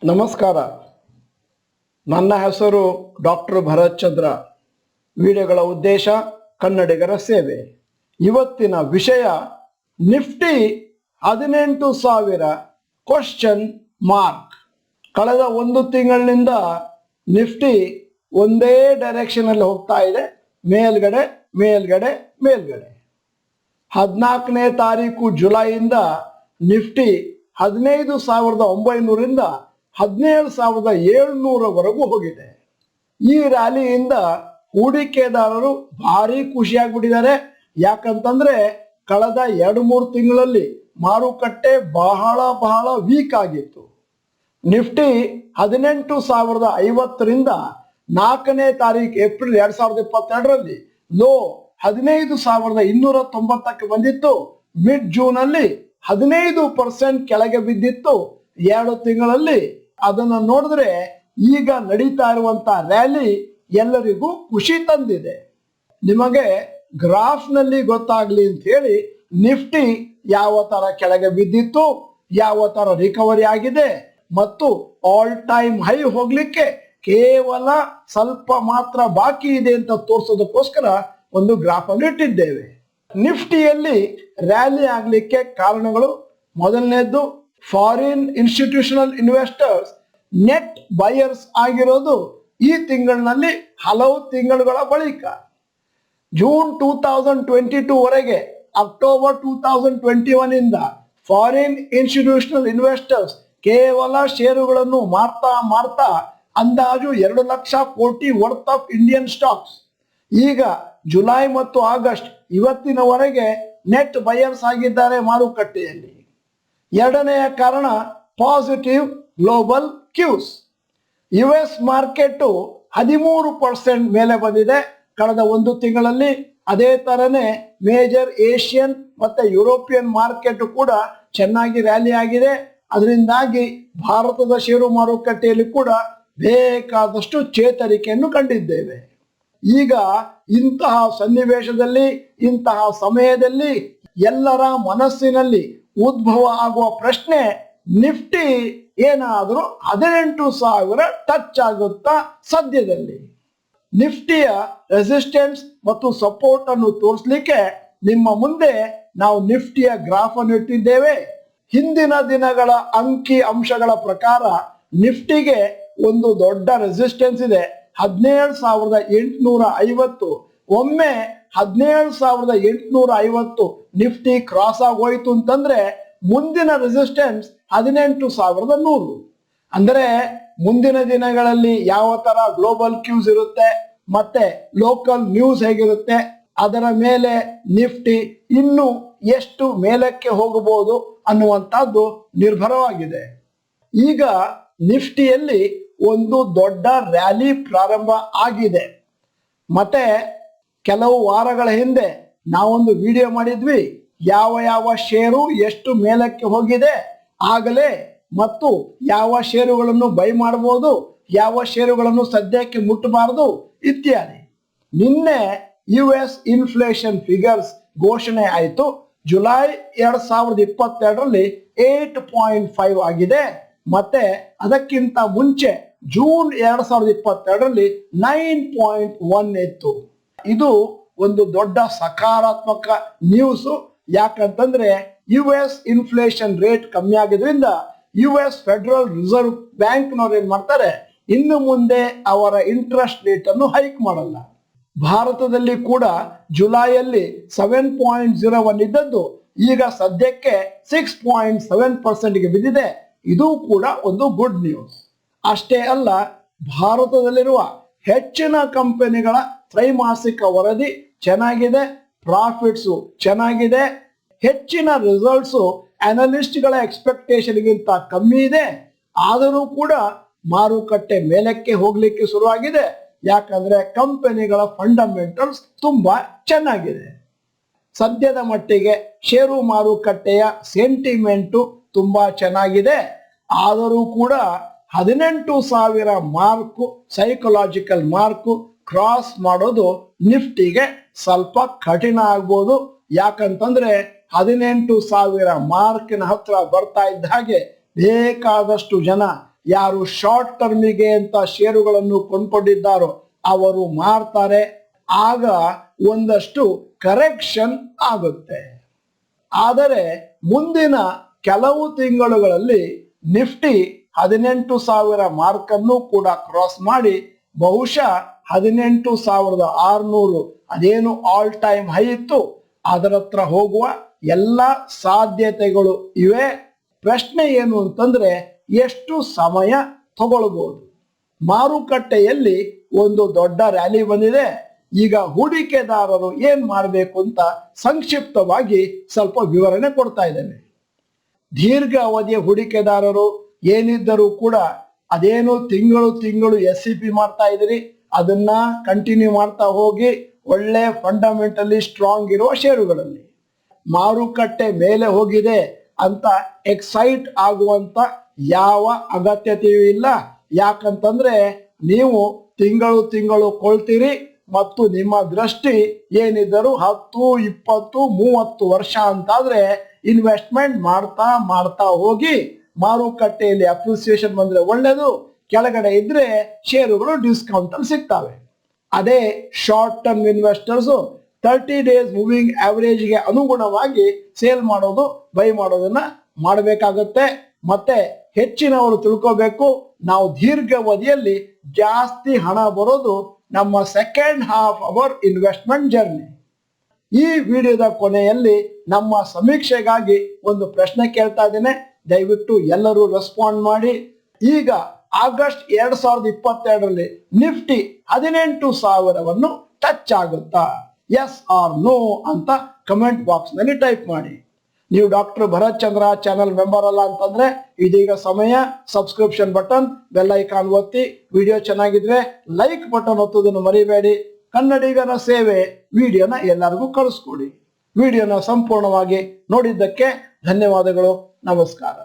ನಮಸ್ಕಾರ. ನನ್ನ ಹೆಸರು ಡಾಕ್ಟರ್ ಭರತ್ ಚಂದ್ರ. ವಿಡಿಯೋಗಳ ಉದ್ದೇಶ ಕನ್ನಡಿಗರ ಸೇವೆ. ಇವತ್ತಿನ ವಿಷಯ ನಿಫ್ಟಿ 18,000 ಕ್ವಶನ್ ಮಾರ್ಕ್. ಕಳೆದ ಒಂದು ತಿಂಗಳಿನಿಂದ ನಿಫ್ಟಿ ಒಂದೇ ಡೈರೆಕ್ಷನ್ ಅಲ್ಲಿ ಹೋಗ್ತಾ ಇದೆ, ಮೇಲ್ಗಡೆ ಮೇಲ್ಗಡೆ ಮೇಲ್ಗಡೆ. 14ನೇ ತಾರೀಕು ಜುಲೈಯಿಂದ ನಿಫ್ಟಿ 15,900ರಿಂದ 17,700ವರೆಗೂ ಹೋಗಿದೆ. ಈ ರ್ಯಾಲಿಯಿಂದ ಹೂಡಿಕೆದಾರರು ಭಾರಿ ಖುಷಿಯಾಗ್ಬಿಟ್ಟಿದ್ದಾರೆ. ಯಾಕಂತಂದ್ರೆ ಕಳೆದ 2-3 ತಿಂಗಳಲ್ಲಿ ಮಾರುಕಟ್ಟೆ ಬಹಳ ವೀಕ್ ಆಗಿತ್ತು. ನಿಫ್ಟಿ 18,050ರಿಂದ 4ನೇ ತಾರೀಕು ಏಪ್ರಿಲ್ 2022ರಲ್ಲಿ ಲೋ 15,290ಕ್ಕೆ ಬಂದಿತ್ತು. ಮಿಡ್ ಜೂನ್ ಅಲ್ಲಿ 15% ಕೆಳಗೆ ಬಿದ್ದಿತ್ತು. 2 ತಿಂಗಳಲ್ಲಿ ಅದನ್ನ ನೋಡಿದ್ರೆ ಈಗ ನಡೀತಾ ಇರುವಂತ ರ್ಯಾಲಿ ಎಲ್ಲರಿಗೂ ಖುಷಿ ತಂದಿದೆ. ನಿಮಗೆ ಗ್ರಾಫ್ ನಲ್ಲಿ ಗೊತ್ತಾಗ್ಲಿ ಅಂತ ಹೇಳಿ ನಿಫ್ಟಿ ಯಾವ ತರ ಕೆಳಗೆ ಬಿದ್ದಿತ್ತು, ಯಾವ ತರ ರಿಕವರಿ ಆಗಿದೆ ಮತ್ತು ಆಲ್ ಟೈಮ್ ಹೈ ಹೋಗ್ಲಿಕ್ಕೆ ಕೇವಲ ಸ್ವಲ್ಪ ಮಾತ್ರ ಬಾಕಿ ಇದೆ ಅಂತ ತೋರಿಸೋದಕ್ಕೋಸ್ಕರ ಒಂದು ಗ್ರಾಫ್ ಅನ್ನು ಇಟ್ಟಿದ್ದೇವೆ. ನಿಫ್ಟಿಯಲ್ಲಿ ರ್ಯಾಲಿ ಆಗ್ಲಿಕ್ಕೆ ಕಾರಣಗಳು, ಮೊದಲನೇದ್ದು foreign institutional investors net buyers ಆಗಿರೋದು ಈ ತಿಂಗಳಿನಲ್ಲಿ ಹಲವು ತಿಂಗಳುಗಳ ಬಳಿಕ. ಜೂನ್ 2022 ವರೆಗೆ ಅಕ್ಟೋಬರ್ 2021 ಇಂದ ಫಾರಿನ್ ಇನ್ಸ್ಟಿಟ್ಯೂಷನಲ್ ಇನ್ವೆಸ್ಟರ್ಸ್ ಕೇವಲ ಷೇರುಗಳನ್ನು ಮಾರ್ತಾ ಅಂದಾಜು 2 ಲಕ್ಷ ಕೋಟಿ ವರ್ತ್ ಆಫ್ ಇಂಡಿಯನ್ ಸ್ಟಾಕ್ಸ್. ಈಗ ಜುಲೈ ಮತ್ತು ಆಗಸ್ಟ್ ಇವತ್ತಿನವರೆಗೆ ನೆಟ್ ಬಯರ್ಸ್ ಆಗಿದ್ದಾರೆ ಮಾರುಕಟ್ಟೆಯಲ್ಲಿ. ಎರಡನೆಯ ಕಾರಣ positive global Qs. US market 13% ಮೇಲೆ ಬಂದಿದೆ ಕಳೆದ ಒಂದು ತಿಂಗಳಲ್ಲಿ. ಅದೇ ತರನೇ ಮೇಜರ್ ಏಷ್ಯನ್ ಮತ್ತೆ ಯುರೋಪಿಯನ್ ಮಾರ್ಕೆಟ್ ಕೂಡ ಚೆನ್ನಾಗಿ ರ್ಯಾಲಿ ಆಗಿದೆ. ಅದರಿಂದಾಗಿ ಭಾರತದ ಷೇರು ಮಾರುಕಟ್ಟೆಯಲ್ಲಿ ಕೂಡ ಬೇಕಾದಷ್ಟು ಚೇತರಿಕೆಯನ್ನು ಕಂಡಿದ್ದೇವೆ. ಈಗ ಇಂತಹ ಸನ್ನಿವೇಶದಲ್ಲಿ, ಇಂತಹ ಸಮಯದಲ್ಲಿ ಎಲ್ಲರ ಮನಸ್ಸಿನಲ್ಲಿ ಉದ್ಭವ ಆಗುವ ಪ್ರಶ್ನೆ, ನಿಫ್ಟಿ ಏನಾದರೂ 18,000 ಟಚ್ ಆಗುತ್ತಾ ಸದ್ಯದಲ್ಲಿ? ನಿಫ್ಟಿಯ ರೆಸಿಸ್ಟೆನ್ಸ್ ಮತ್ತು ಸಪೋರ್ಟ್ ಅನ್ನು ತೋರಿಸಲಿಕ್ಕೆ ನಿಮ್ಮ ಮುಂದೆ ನಾವು ನಿಫ್ಟಿಯ ಗ್ರಾಫ್ ಅನ್ನು ಇಟ್ಟಿದ್ದೇವೆ. ಹಿಂದಿನ ದಿನಗಳ ಅಂಕಿ ಅಂಶಗಳ ಪ್ರಕಾರ ನಿಫ್ಟಿಗೆ ಒಂದು ದೊಡ್ಡ ರೆಸಿಸ್ಟೆನ್ಸ್ ಇದೆ, 17,850. ಒಮ್ಮೆ 17,850 ನಿಫ್ಟಿ ಕ್ರಾಸ್ ಆಗೋಯ್ತು ಅಂತಂದ್ರೆ ಮುಂದಿನ ರೆಸಿಸ್ಟೆನ್ಸ್ 18,100. ಅಂದ್ರೆ ಮುಂದಿನ ದಿನಗಳಲ್ಲಿ ಯಾವ ತರ ಗ್ಲೋಬಲ್ ಕ್ಯೂಸ್ ಇರುತ್ತೆ ಮತ್ತೆ ಲೋಕಲ್ ನ್ಯೂಸ್ ಹೇಗಿರುತ್ತೆ ಅದರ ಮೇಲೆ ನಿಫ್ಟಿ ಇನ್ನು ಎಷ್ಟು ಮೇಲಕ್ಕೆ ಹೋಗಬಹುದು ಅನ್ನುವಂಥದ್ದು ನಿರ್ಭರವಾಗಿದೆ. ಈಗ ನಿಫ್ಟಿಯಲ್ಲಿ ಒಂದು ದೊಡ್ಡ ರ್ಯಾಲಿ ಪ್ರಾರಂಭ ಆಗಿದೆ. ಮತ್ತೆ ಕೆಲವು ವಾರಗಳ ಹಿಂದೆ ನಾವೊಂದು ವಿಡಿಯೋ ಮಾಡಿದ್ವಿ, ಯಾವ ಷೇರು ಎಷ್ಟು ಮೇಲಕ್ಕೆ ಹೋಗಿದೆ ಆಗಲೇ ಮತ್ತು ಯಾವ ಷೇರುಗಳನ್ನು ಬೈ ಮಾಡಬಹುದು, ಯಾವ ಷೇರುಗಳನ್ನು ಸದ್ಯಕ್ಕೆ ಮುಟ್ಟಬಾರದು ಇತ್ಯಾದಿ. ನಿನ್ನೆ US ಇನ್ಫ್ಲೇಷನ್ ಫಿಗರ್ಸ್ ಘೋಷಣೆ ಆಯಿತು. ಜುಲೈ 2022ರಲ್ಲಿ 8.5 ಆಗಿದೆ. ಮತ್ತೆ ಅದಕ್ಕಿಂತ ಮುಂಚೆ ಜೂನ್ 2022ರಲ್ಲಿ 9.1 ಇತ್ತು. ಇದು ಒಂದು ದೊಡ್ಡ ಸಕಾರಾತ್ಮಕ ನ್ಯೂಸ್. ಯಾಕಂತಂದ್ರೆ US ಇನ್ಫ್ಲೇಷನ್ ರೇಟ್ ಕಮ್ಮಿ ಆಗಿದ್ರಿಂದ US ಫೆಡರಲ್ ರಿಸರ್ವ್ ಬ್ಯಾಂಕ್ನವ್ರು ಏನ್ ಮಾಡ್ತಾರೆ, ಇನ್ನು ಮುಂದೆ ಅವರ ಇಂಟ್ರೆಸ್ಟ್ ರೇಟ್ ಅನ್ನು ಹೈಕ್ ಮಾಡಲ್ಲ. ಭಾರತದಲ್ಲಿ ಕೂಡ ಜುಲೈಯಲ್ಲಿ 7.01 ಇದ್ದದ್ದು ಈಗ ಸದ್ಯಕ್ಕೆ 6.7%ಗೆ ಬಿದ್ದಿದೆ. ಇದು ಕೂಡ ಒಂದು ಗುಡ್ ನ್ಯೂಸ್. ಅಷ್ಟೇ ಅಲ್ಲ, ಭಾರತದಲ್ಲಿರುವ ಹೆಚ್ಚಿನ ಕಂಪನಿಗಳ ತ್ರೈಮಾಸಿಕ ವರದಿ ಚೆನ್ನಾಗಿದೆ, ಪ್ರಾಫಿಟ್ಸು ಚೆನ್ನಾಗಿದೆ, ಹೆಚ್ಚಿನ ರಿಸಲ್ಟ್ಸು ಅನಲಿಸ್ಟ್ಗಳ ಎಕ್ಸ್ಪೆಕ್ಟೇಷನ್ಗಿಂತ ಕಮ್ಮಿ ಇದೆ. ಆದರೂ ಕೂಡ ಮಾರುಕಟ್ಟೆ ಮೇಲಕ್ಕೆ ಹೋಗ್ಲಿಕ್ಕೆ ಶುರುವಾಗಿದೆ. ಯಾಕಂದ್ರೆ ಕಂಪನಿಗಳ ಫಂಡಮೆಂಟಲ್ಸ್ ತುಂಬಾ ಚೆನ್ನಾಗಿದೆ. ಸದ್ಯದ ಮಟ್ಟಿಗೆ ಷೇರು ಮಾರುಕಟ್ಟೆಯ ಸೆಂಟಿಮೆಂಟು ತುಂಬಾ ಚೆನ್ನಾಗಿದೆ. ಆದರೂ ಕೂಡ 18,000 ಮಾರ್ಕು, ಸೈಕಲಾಜಿಕಲ್ ಮಾರ್ಕು ಕ್ರಾಸ್ ಮಾಡೋದು ನಿಫ್ಟಿಗೆ ಸ್ವಲ್ಪ ಕಠಿಣ ಆಗ್ಬೋದು. ಯಾಕಂತಂದ್ರೆ 18,000 ಮಾರ್ಕಿನ ಹತ್ರ ಬರ್ತಾ ಇದ್ದ ಹಾಗೆ ಬೇಕಾದಷ್ಟು ಜನ ಯಾರು ಶಾರ್ಟ್ ಟರ್ಮಿಗೆ ಅಂತ ಷೇರುಗಳನ್ನು ಕೊಂಡ್ಕೊಂಡಿದ್ದಾರೋ ಅವರು ಮಾರ್ತಾರೆ. ಆಗ ಒಂದಷ್ಟು ಕರೆಕ್ಷನ್ ಆಗುತ್ತೆ. ಆದರೆ ಮುಂದಿನ ಕೆಲವು ತಿಂಗಳುಗಳಲ್ಲಿ ನಿಫ್ಟಿ 18,000 ಮಾರ್ಕ್ ಅನ್ನು ಕೂಡ ಕ್ರಾಸ್ ಮಾಡಿ ಬಹುಶಃ 18,600 ಅದೇನು ಆಲ್ ಟೈಮ್ ಹೈ ಇತ್ತು ಅದರ ಹತ್ರ ಹೋಗುವ ಎಲ್ಲ ಸಾಧ್ಯತೆಗಳು ಇವೆ. ಪ್ರಶ್ನೆ ಏನು ಅಂತಂದ್ರೆ ಎಷ್ಟು ಸಮಯ ತಗೊಳ್ಬಹುದು. ಮಾರುಕಟ್ಟೆಯಲ್ಲಿ ಒಂದು ದೊಡ್ಡ ರ್ಯಾಲಿ ಬಂದಿದೆ. ಈಗ ಹೂಡಿಕೆದಾರರು ಏನ್ ಮಾಡಬೇಕು ಅಂತ ಸಂಕ್ಷಿಪ್ತವಾಗಿ ಸ್ವಲ್ಪ ವಿವರಣೆ ಕೊಡ್ತಾ ಇದ್ದೇನೆ. ದೀರ್ಘ ಅವಧಿಯ ಹೂಡಿಕೆದಾರರು ಏನಿದ್ದರೂ ಕೂಡ ಅದೇನು ತಿಂಗಳು SIP ಮಾಡ್ತಾ ಇದ್ರಿ ಅದನ್ನ ಕಂಟಿನ್ಯೂ ಮಾಡ್ತಾ ಹೋಗಿ ಒಳ್ಳೆ ಫಂಡಮೆಂಟಲಿ ಸ್ಟ್ರಾಂಗ್ ಇರುವ ಷೇರುಗಳಲ್ಲಿ. ಮಾರುಕಟ್ಟೆ ಮೇಲೆ ಹೋಗಿದೆ ಅಂತ ಎಕ್ಸೈಟ್ ಆಗುವಂತ ಯಾವ ಅಗತ್ಯತೆಯೂ ಇಲ್ಲ. ಯಾಕಂತಂದ್ರೆ ನೀವು ತಿಂಗಳು ಕೊಳ್ತೀರಿ ಮತ್ತು ನಿಮ್ಮ ದೃಷ್ಟಿ ಏನಿದ್ದರೂ 10, 20, 30 ವರ್ಷ ಅಂತಾದ್ರೆ ಇನ್ವೆಸ್ಟ್ಮೆಂಟ್ ಮಾಡ್ತಾ ಹೋಗಿ ಮಾರುಕಟ್ಟೆಯಲ್ಲಿ ಅಪ್ರಿಸಿಯೇಷನ್ ಬಂದ್ರೆ ಒಳ್ಳೇದು, ಕೆಳಗಡೆ ಇದ್ರೆ ಷೇರುಗಳು ಡಿಸ್ಕೌಂಟ್ ಅಲ್ಲಿ ಸಿಗ್ತವೆ. ಅದೇ short term investors 30 days moving ಆವರೇಜ್ಗೆ ಅನುಗುಣವಾಗಿ ಸೇಲ್ ಮಾಡೋದು ಬೈ ಮಾಡೋದನ್ನ ಮಾಡಬೇಕಾಗುತ್ತೆ. ಮತ್ತೆ ಹೆಚ್ಚಿನವರು ತಿಳ್ಕೋಬೇಕು, ನಾವು ದೀರ್ಘಾವಧಿಯಲ್ಲಿ ಜಾಸ್ತಿ ಹಣ ಬರೋದು ನಮ್ಮ second half hour investment journey. ಈ ವಿಡಿಯೋದ ಕೊನೆಯಲ್ಲಿ ನಮ್ಮ ಸಮೀಕ್ಷೆಗಾಗಿ ಒಂದು ಪ್ರಶ್ನೆ ಕೇಳ್ತಾ ಇದ್ದೇನೆ, ದಯವಿಟ್ಟು ಎಲ್ಲರೂ ರೆಸ್ಪಾಂಡ್ ಮಾಡಿ. ಈಗ ಆಗಸ್ಟ್ 2022ರಲ್ಲಿ ನಿಫ್ಟಿ 18,000ವನ್ನು ಟಚ್ ಆಗುತ್ತಾ? ಎಸ್ ಆರ್ ನೋ ಅಂತ ಕಮೆಂಟ್ ಬಾಕ್ಸ್ ನಲ್ಲಿ ಟೈಪ್ ಮಾಡಿ. ನೀವು ಡಾಕ್ಟರ್ ಭರತ್ ಚಂದ್ರ ಚಾನಲ್ ಮೆಂಬರ್ ಅಲ್ಲ ಅಂತಂದ್ರೆ ಇದೀಗ ಸಮಯ. ಸಬ್ಸ್ಕ್ರಿಪ್ಷನ್ ಬಟನ್, ಬೆಲ್ ಐಕಾನ್ ಒತ್ತಿ. ವಿಡಿಯೋ ಚೆನ್ನಾಗಿದ್ರೆ ಲೈಕ್ ಬಟನ್ ಒತ್ತೋದನ್ನು ಮರಿಬೇಡಿ. ಕನ್ನಡಿಗರ ಸೇವೆ ವಿಡಿಯೋನ ಎಲ್ಲರಿಗೂ ಕಳಿಸ್ಕೊಡಿ. ವಿಡಿಯೋನ ಸಂಪೂರ್ಣವಾಗಿ ನೋಡಿದ್ದಕ್ಕೆ ಧನ್ಯವಾದಗಳು. ನಮಸ್ಕಾರ.